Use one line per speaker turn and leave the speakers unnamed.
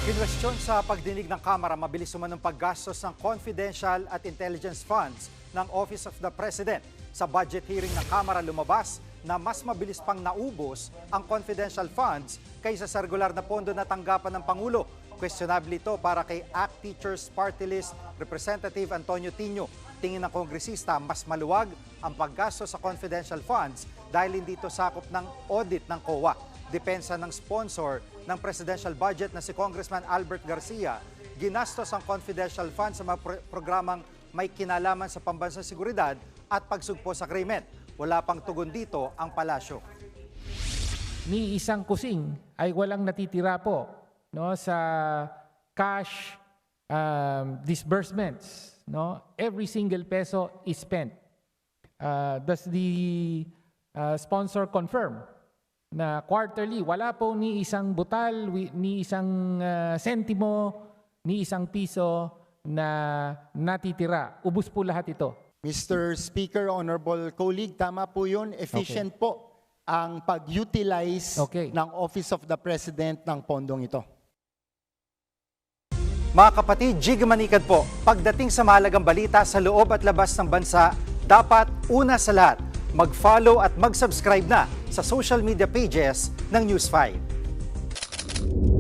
Kinwestiyon sa pagdinig ng Kamara, mabilis umanong paggastos ng confidential at intelligence funds ng Office of the President. Sa budget hearing ng Kamara, lumabas na mas mabilis pang naubos ang confidential funds kaysa sa regular na pondo na tanggapan ng Pangulo. Questionable ito para kay ACT Teachers Party List Representative Antonio Tino. Tingin ng kongresista, mas maluwag ang paggastos sa confidential funds dahil hindi ito sakop ng audit ng COA. Depensa ng sponsor ng presidential budget na si Congressman Albert Garcia, ginastos ang confidential funds sa mga programang may kinalaman sa pambansang seguridad at pagsugpo sa krimen. Wala pang tugon dito ang palasyo.
Ni isang kusing ay walang natitira po, no, sa cash disbursements. No? Every single peso is spent. Does the sponsor confirm na quarterly, wala po ni isang butal, ni isang sentimo, ni isang piso na natitira? Ubus po lahat ito.
Mr. Speaker, Honorable Colleague, tama po yun. Efficient po ang pag-utilize ng Office of the President ng pondong ito.
Mga kapatid, Jig Manikad po. Pagdating sa mahalagang balita sa loob at labas ng bansa, dapat una sa lahat, mag-follow at mag-subscribe na sa social media pages ng News 5.